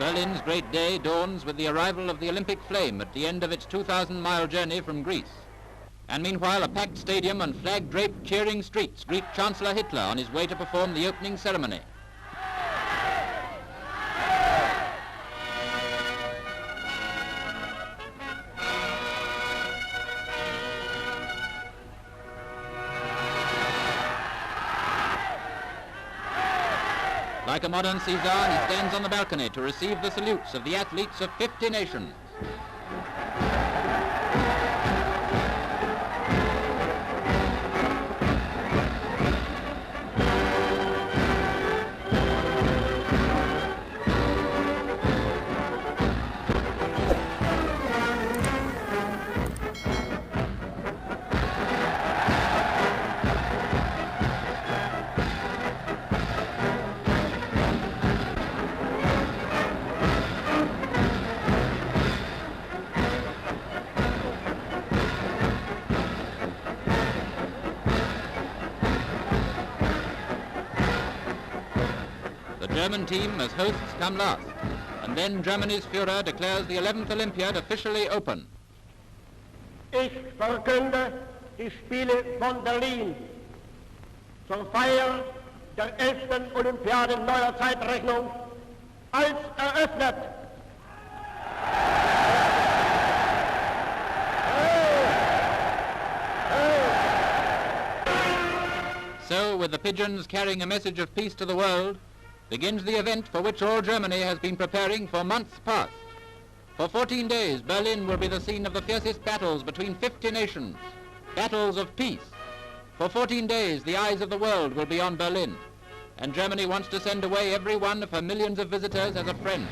Berlin's great day dawns with the arrival of the Olympic flame at the end of its 2,000-mile journey from Greece. And meanwhile, a packed stadium and flag-draped cheering streets greet Chancellor Hitler on his way to perform the opening ceremony. Like a modern Caesar, he stands on the balcony to receive the salutes of the athletes of 50 nations. The German team as hosts come last, and then Germany's Führer declares the 11th Olympiad officially open. Ich verkünde die Spiele von Berlin zur Feier der 11. Olympiade neuer Zeitrechnung als eröffnet. So, with the pigeons carrying a message of peace to the world, begins the event for which all Germany has been preparing for months past. For 14 days, Berlin will be the scene of the fiercest battles between 50 nations, battles of peace. For 14 days, the eyes of the world will be on Berlin, and Germany wants to send away every one of her millions of visitors as a friend.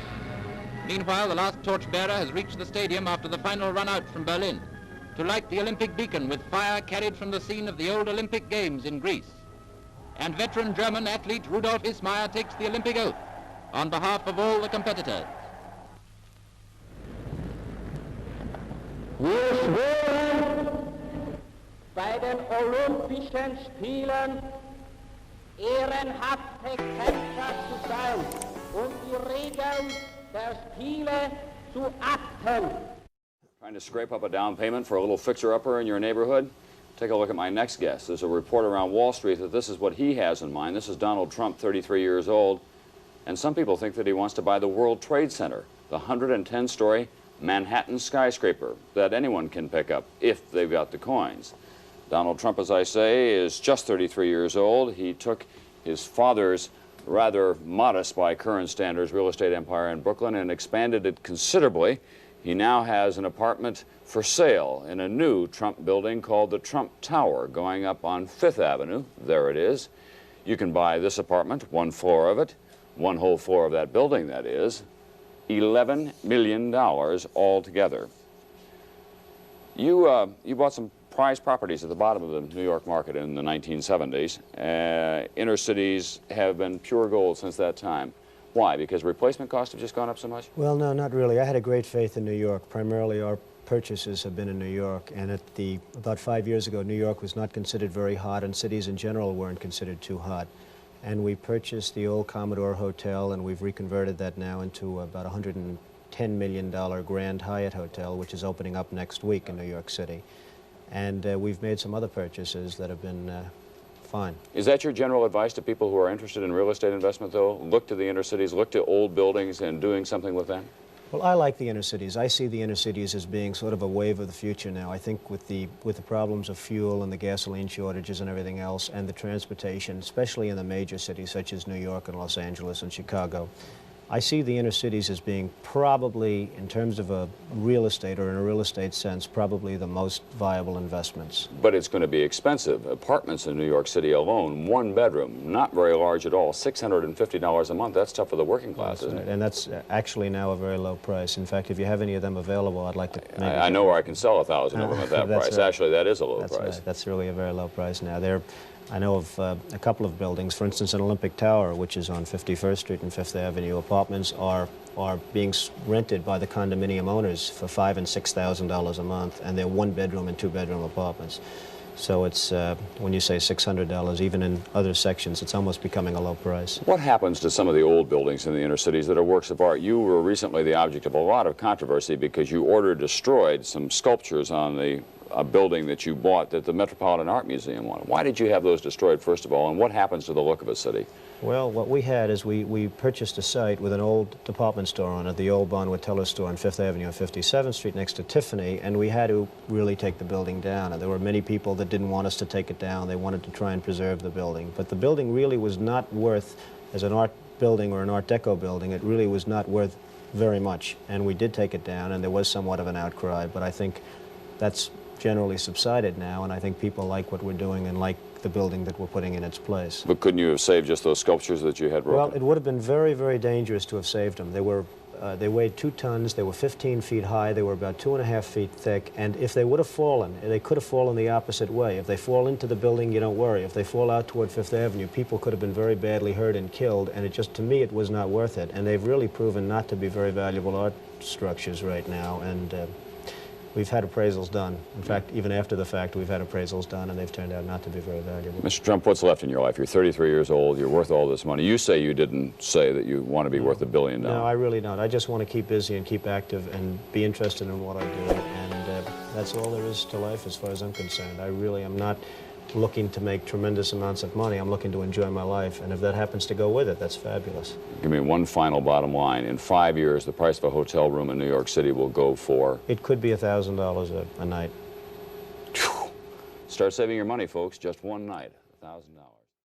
Meanwhile, the last torchbearer has reached the stadium after the final run out from Berlin to light the Olympic beacon with fire carried from the scene of the old Olympic Games in Greece. And veteran German athlete Rudolf Ismayer takes the Olympic oath on behalf of all the competitors. Wir schwören, bei den Olympischen Spielen ehrenhafte Kämpfer zu sein und die Regeln der Spiele zu achten. Trying to scrape up a down payment for a little fixer-upper in your neighborhood? Take a look at my next guest. There's a report around Wall Street that this is what he has in mind. This is Donald Trump, 33 years old, and some people think that he wants to buy the World Trade Center, the 110-story Manhattan skyscraper that anyone can pick up if they've got the coins. Donald Trump, as I say, is just 33 years old. He took his father's rather modest by current standards real estate empire in Brooklyn and expanded it considerably. He now has an apartment for sale in a new Trump building called the Trump Tower going up on 5th Avenue. There it is. You can buy this apartment, one floor of it, one whole floor of that building, that is, $11 million altogether. You bought some prized properties at the bottom of the New York market in the 1970s. Inner cities have been pure gold since that time. Why? Because replacement costs have just gone up so much? Well, no, not really. I had a great faith in New York. Primarily, our purchases have been in New York, and about 5 years ago, New York was not considered very hot, and cities in general weren't considered too hot. And we purchased the old Commodore Hotel, and we've reconverted that now into about $110 million Grand Hyatt Hotel, which is opening up next week in New York City. And we've made some other purchases that have been fine. Is that your general advice to people who are interested in real estate investment, though? Look to the inner cities, look to old buildings and doing something with them? Well, I like the inner cities. I see the inner cities as being sort of a wave of the future now. I think with the problems of fuel and the gasoline shortages and everything else, and the transportation, especially in the major cities such as New York and Los Angeles and Chicago, I see the inner cities as being probably, in terms of a real estate or in a real estate sense, probably the most viable investments. But it's going to be expensive. Apartments in New York City alone, one bedroom, not very large at all, $650 a month. That's tough for the working class, isn't it? And that's actually now a very low price. In fact, if you have any of them available, I'd like to... I know where I can sell 1,000 of them at that price. Right. Actually, that is a low That's price. Right. That's really a very low price now. I know of a couple of buildings, for instance, an Olympic Tower, which is on 51st Street and 5th Avenue. Apartments are being rented by the condominium owners for $5,000 and $6,000 a month, and they're one-bedroom and two-bedroom apartments. So it's, when you say $600, even in other sections, it's almost becoming a low price. What happens to some of the old buildings in the inner cities that are works of art? You were recently the object of a lot of controversy because you ordered destroyed some sculptures on a building that you bought that the Metropolitan Art Museum wanted. Why did you have those destroyed, first of all, and what happens to the look of a city? Well, what we had is we purchased a site with an old department store on it, the old Bonwit Teller store on 5th Avenue and 57th Street next to Tiffany, and we had to really take the building down. And there were many people that didn't want us to take it down. They wanted to try and preserve the building. But the building really was not worth, as an art building or an Art Deco building, it really was not worth very much. And we did take it down, and there was somewhat of an outcry, but I think that's generally subsided now, and I think people like what we're doing and like the building that we're putting in its place. But couldn't you have saved just those sculptures that you had broken? Well, it would have been very, very dangerous to have saved them. They weighed 2 tons, they were 15 feet high, they were about 2.5 feet thick, and if they would have fallen, they could have fallen the opposite way. If they fall into the building, you don't worry. If they fall out toward 5th Avenue, people could have been very badly hurt and killed, and to me, it was not worth it. And they've really proven not to be very valuable art structures right now, and we've had appraisals done. In fact, even after the fact, we've had appraisals done, and they've turned out not to be very valuable. Mr. Trump, what's left in your life? You're 33 years old. You're worth all this money. You say you didn't say that you want to be worth $1 billion. No, I really don't. I just want to keep busy and keep active and be interested in what I do, and that's all there is to life as far as I'm concerned. I really am not looking to make tremendous amounts of money. I'm looking to enjoy my life, and if that happens to go with it, that's fabulous. Give me one final bottom line. In 5 years, the price of a hotel room in New York City will go for? It could be $1,000 a night. Start saving your money, folks. Just one night, $1,000.